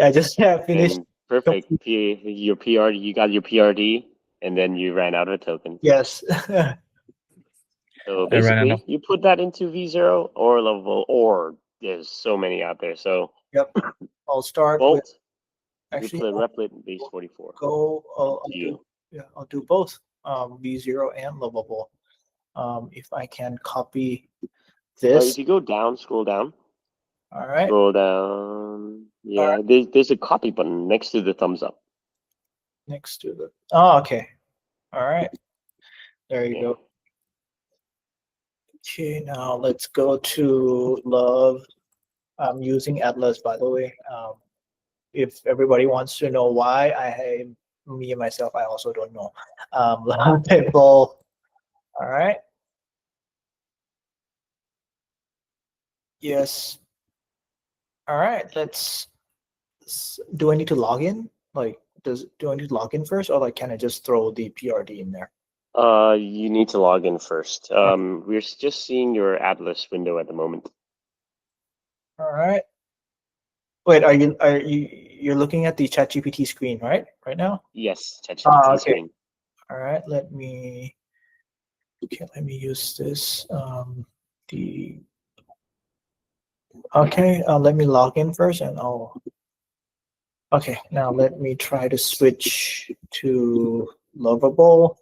I just finished. And perfect. Your PRD, you got your PRD, and then you ran out of tokens. Yes. So I ran out basically, of you put that into V0 or Lovable, or there's so many out there. So Yep. I'll start with, Bolt, you actually, put Replit base 44. I'll You. I'll do both V0 and Lovable. If I can copy this. If you go down, scroll down. All right. Scroll down. Yeah, Alright. there's a copy button next to the thumbs up. Next to the, oh, okay. All right. There you Yeah. go. Okay, now let's go to Love. I'm using Atlas, by the way. If everybody wants to know why, me and myself, I also don't know. Love Pitbull. All right. Yes. All right. Do I need to log in? Like, do I need to log in first, or like, can I just throw the PRD in there? You need to log in first. We're just seeing your Atlas window at the moment. All right. Wait, you're looking at the ChatGPT screen, right? Right now? Yes, ChatGPT okay. screen. All right. Let me use this. Let me log in first, and okay, now let me try to switch to Lovable.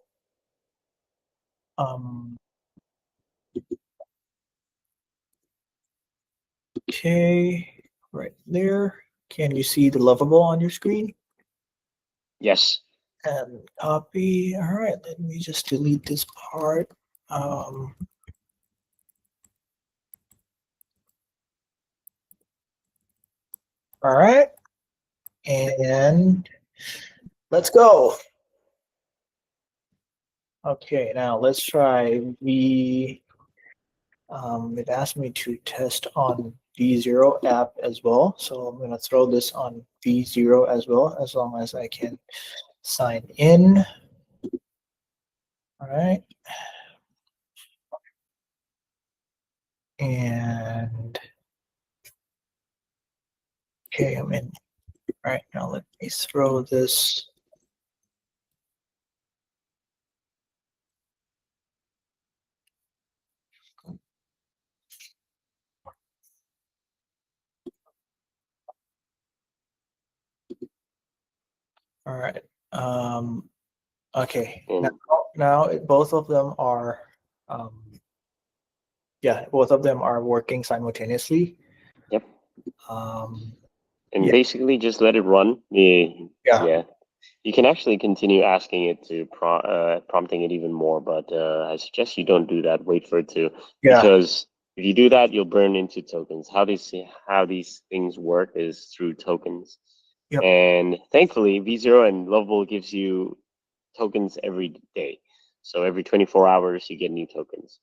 Okay, right there. Can you see the Lovable on your screen? Yes. And copy. All right, let me just delete this part. All right, and let's go. Okay, now let's try it asked me to test on V0 app as well. So I'm gonna throw this on V0 as well, as long as I can sign in. All right. And okay, I'm in. All right, now let me throw this. right. Okay. And Now both of them are, yeah, both of them are working simultaneously. yep. Um, And Yeah. basically just let it run. Yeah. Yeah. You can actually continue asking it to prompting it even more, but I suggest you don't do that. Wait for it to, Yeah. because if you do that, you'll burn into tokens. How these things work is through tokens, Yep. and thankfully, V0 and Lovable gives you tokens every day. So every 24 hours, you get new tokens.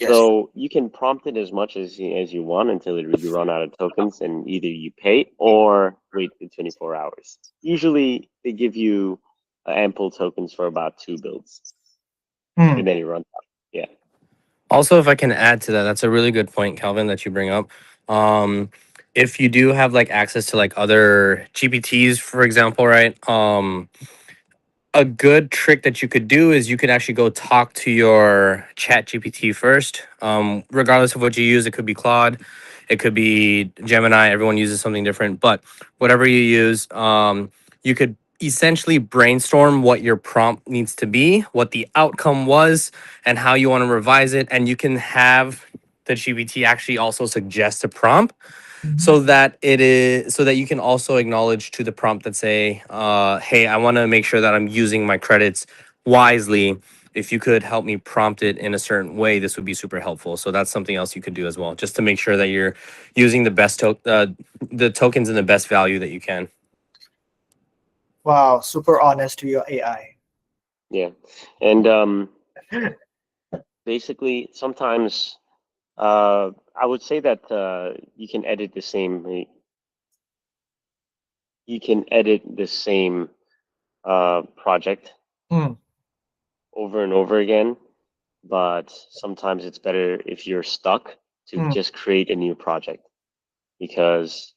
Yes. So you can prompt it as much as you want until you run out of tokens, and either you pay or wait for 24 hours. Usually they give you ample tokens for about 2 builds, Hmm. and then you run out. Yeah. Also, if I can add to that, that's a really good point, Calvin, that you bring up. If you do have like access to like other GPTs, for example, right? A good trick that you could do is you could actually go talk to your chat GPT first. Regardless of what you use, it could be Claude, it could be Gemini. Everyone uses something different, but whatever you use, you could essentially brainstorm what your prompt needs to be, what the outcome was, and how you want to revise it. And you can have the GPT actually also suggest a prompt so that you can also acknowledge to the prompt that say, hey, I want to make sure that I'm using my credits wisely. If you could help me prompt it in a certain way, this would be super helpful. So that's something else you could do as well, just to make sure that you're using the tokens in the best value that you can. Wow, super honest to your AI. Yeah. And basically, sometimes I would say that you can edit the same. You can edit the same project Hmm. over and over again, but sometimes it's better if you're stuck to just create a new project, because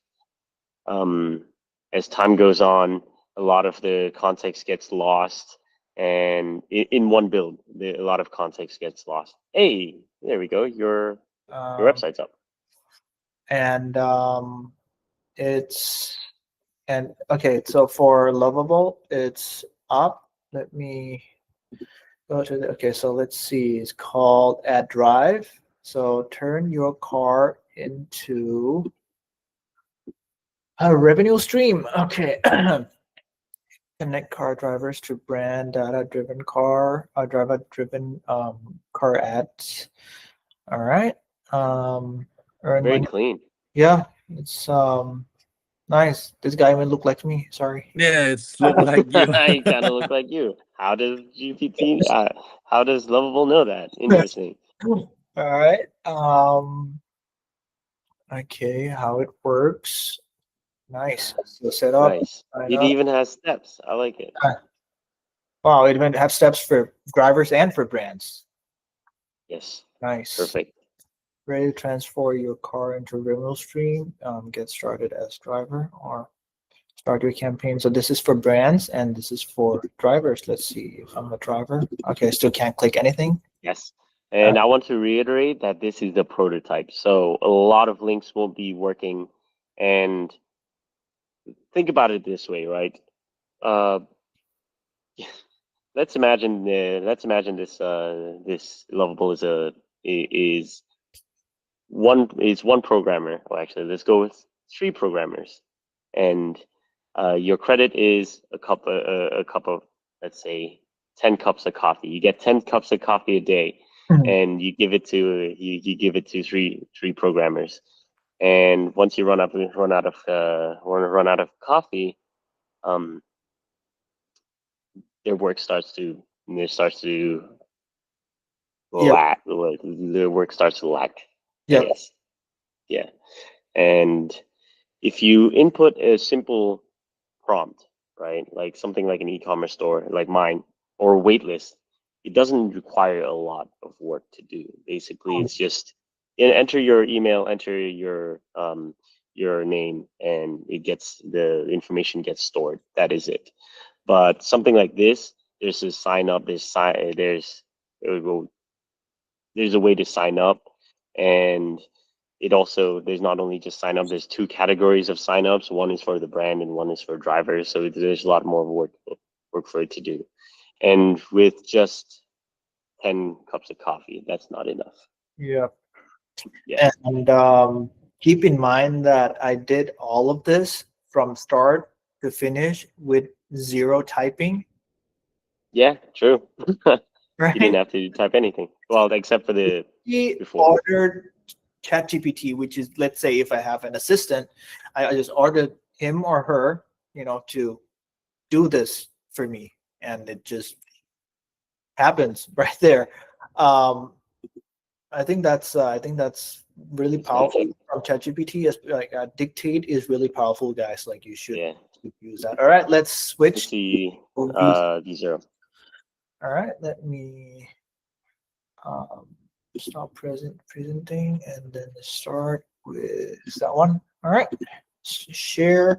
as time goes on, a lot of the context gets lost, and in one build, a lot of context gets lost. Hey, there we go. Your website's up. And it's and okay, so for Lovable, it's up. Let me go to the okay, so let's see. It's called Add Drive. So turn your car into a revenue stream. Okay. Connect car drivers to brand data-driven driver-driven car ads. All right. Earn Very money. clean. Yeah, it's nice. This guy may look like me. Sorry. Yeah, it's look like you. You kind of look like you. How does GPT? How does Lovable know that? Interesting. All right. Okay, how it works. Nice. So set up. Nice. Sign It up. even has steps. I like it. Wow, it even have steps for drivers and for brands. Yes. Nice. Perfect. Ready to transfer your car into revenue stream. Get started as driver or start your campaign. So this is for brands and this is for drivers. Let's see if I'm a driver. Okay, still can't click anything. Yes. And I want to reiterate that this is the prototype. So a lot of links will be working. And think about it this way, right? Let's imagine this this Lovable is one programmer. Well, actually, let's go with 3 programmers, and your credit is a cup of, let's say, 10 cups of coffee. You get 10 cups of coffee a day, and you give it to three programmers. And once you run out of coffee, their work starts to Yep. lack. Their work starts to lack. Yep. Yes. Yeah. And if you input a simple prompt, right, like something like an e-commerce store, like mine, or waitlist, it doesn't require a lot of work to do. Basically, it's just enter your email, enter your name, and the information gets stored. That is it. But something like this, there's a sign up. There's a way to sign up, and there's not only just sign up, there's 2 categories of signups. One is for the brand and one is for drivers. So there's a lot more work for it to do. And with just 10 cups of coffee, that's not enough. Yeah. Yeah. And keep in mind that I did all of this from start to finish with 0 typing. Yeah, true. Right? You didn't have to type anything. Well, except for the He before. ordered ChatGPT, which is, let's say if I have an assistant, I just ordered him or her, to do this for me, and it just happens right there. I think that's really powerful from ChatGPT. Like dictate is really powerful, guys. Like you should use that. All right, let's switch. Let's see V0. All right, let me stop presenting and then start with that one. All right, share.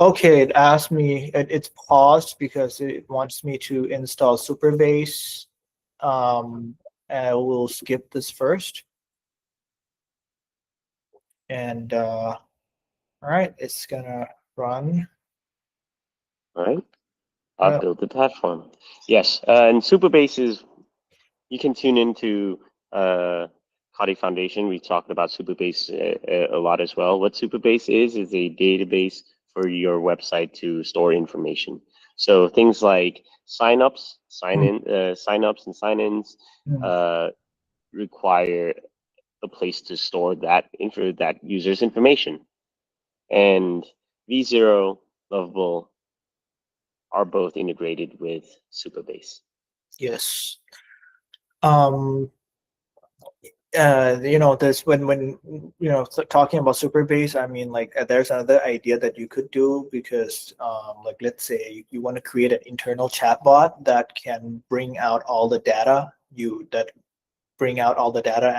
Okay, it asked me, it's paused because it wants me to install Superbase. And I will skip this first. And all right, it's gonna run. All right. I've built the platform. Yes, and Superbase is, you can tune into Kali Foundation. We talked about Superbase a lot as well. What Superbase is a database for your website to store information. So things like signups, signups and sign-ins require a place to store that user's information. And V0, Lovable are both integrated with Superbase. Yes. This when talking about Superbase, I mean, like there's another idea that you could do, because like let's say you want to create an internal chatbot that can bring out all the data and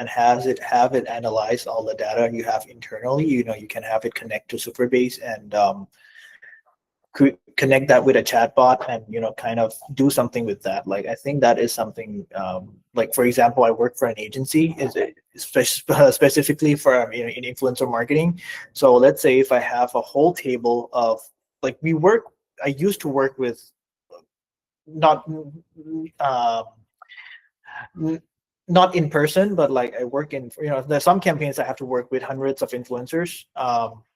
have it analyze all the data you have internally. You can have it connect to Superbase and connect that with a chatbot and kind of do something with that. Like I think that is something, like for example, I work for an agency specifically for in influencer marketing. So let's say if I have a whole table of, like, I used to work with not in person, but like I work in, there's some campaigns I have to work with hundreds of influencers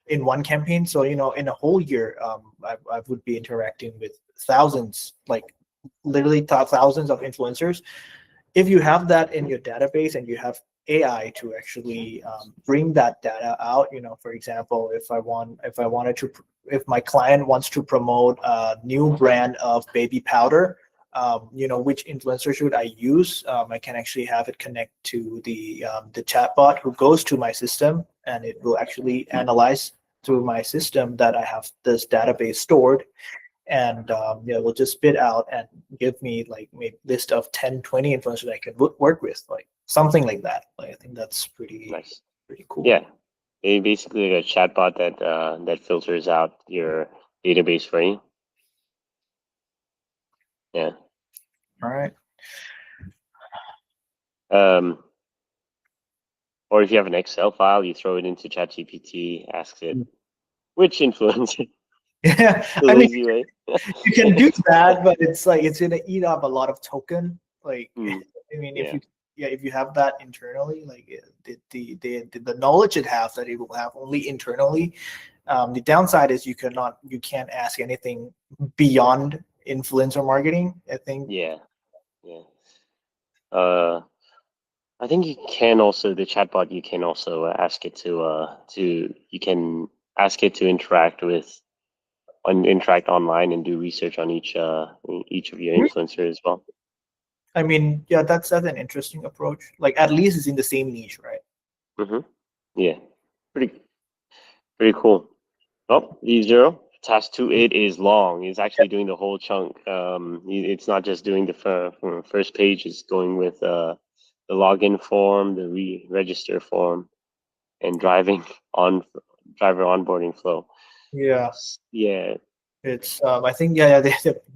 in one campaign. So, in a whole year, I would be interacting with thousands, like literally thousands of influencers. If you have that in your database and you have AI to actually bring that data out, for example, if my client wants to promote a new brand of baby powder, which influencer should I use? I can actually have it connect to the chatbot who goes to my system, and it will actually analyze through my system that I have this database stored, and will just spit out and give me like maybe list of 10, 20 influencers I can work with, like something like that. Like I think that's pretty nice, pretty cool. Yeah, basically a chatbot that filters out your database for you. Yeah. All right. Or if you have an Excel file, you throw it into ChatGPT, asks it which influencer. Yeah, I mean, you can do that, but it's like it's gonna eat up a lot of token. Like, I mean, if you have that internally, like the knowledge it has that it will have only internally. The downside is you can't ask anything beyond influencer marketing, I think. Yeah. I think you can also, the chatbot, you can also ask it you can ask it to interact online and do research on each of your influencers as well. I mean, yeah, that's an interesting approach. Like at least it's in the same niche, right? Yeah, pretty cool. Oh, V0 task 2.8 is long. It's actually doing the whole chunk. It's not just doing the first page. It's going with the login form, the re-register form, and driver onboarding flow. Yeah. It's I think they're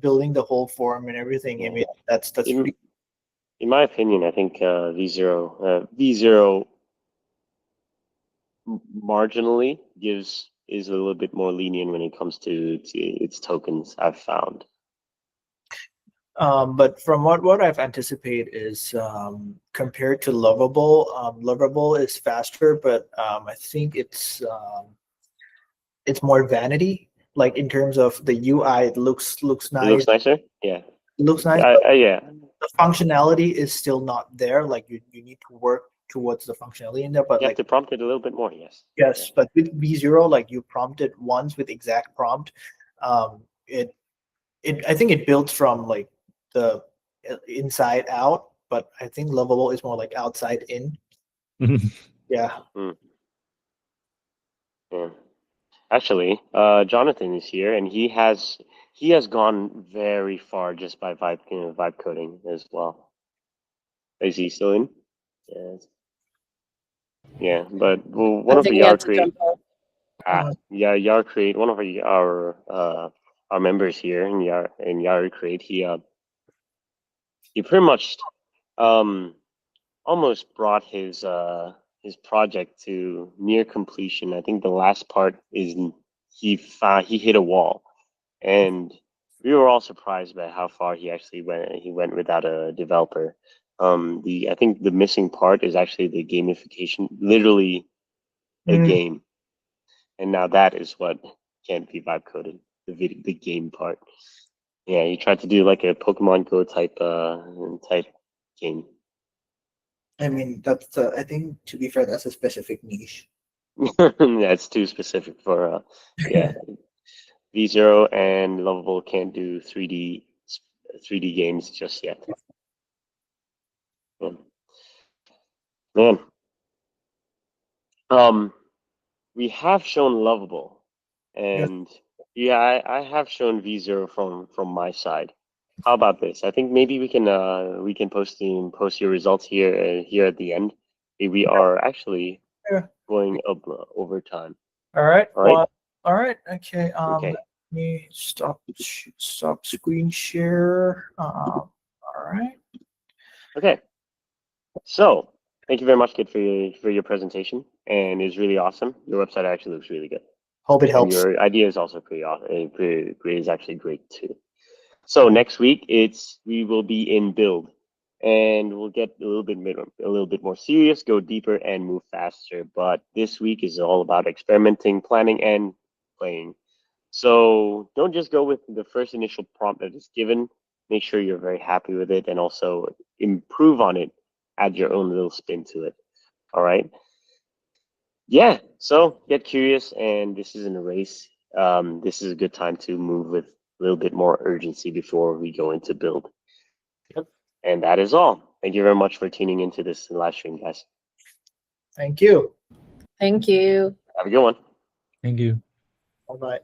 building the whole form and everything. I mean, that's pretty. In my opinion, I think V0 marginally is a little bit more lenient when it comes to its tokens, I've found. But from what I've anticipated is compared to Lovable, Lovable is faster, but I think it's more vanity. Like in terms of the UI, it looks It looks nice. nicer. Yeah. It looks nice. But Yeah. the functionality is still not there. Like you need to work towards the functionality in there. But You have like to prompt it a little bit more. Yes. yes, but with V0, like you prompt it once with exact prompt, it I think it builds from like the inside out, but I think Lovable is more like outside in. Yeah. Yeah. Actually, Jonathan is here, and he has gone very far just by vibe coding as well. Is he still in? Yes. Yeah, but well, one I of think the he had Yaru to Create, jump off. Yaru Create, one of our members here in Yaru Create, he pretty much almost brought his project to near completion. I think the last part is he hit a wall, and we were all surprised by how far he actually went. He went without a developer. I think the missing part is actually the gamification, literally a game, and now that is what can't be vibe coded. The game part. Yeah, he tried to do like a Pokemon Go type game. I mean, that's I think to be fair, that's a specific niche. That's too specific for yeah. V0 and Lovable can't do 3D games just yet. Man. We have shown Lovable, and yeah, I have shown V0 from my side. How about this? I think maybe we can post your results here at the end. We are actually going up over time. All right. All right. Well, all right. Okay. Okay. Let me stop screen share. All right. Okay. So thank you very much, Kid, for your presentation, and it's really awesome. Your website actually looks really good. Hope it And helps. your idea is also pretty is actually great too. So next week we will be in build, and we'll get a little bit more serious, go deeper, and move faster. But this week is all about experimenting, planning, and playing. So don't just go with the first initial prompt that is given. Make sure you're very happy with it, and also improve on it. Add your own little spin to it. All right. Yeah. So get curious, and this isn't a race. This is a good time to move with a little bit more urgency before we go into build. Yep. And that is all. Thank you very much for tuning into this live stream, guys. Thank you. Thank you. Have a good one. Thank you. All right.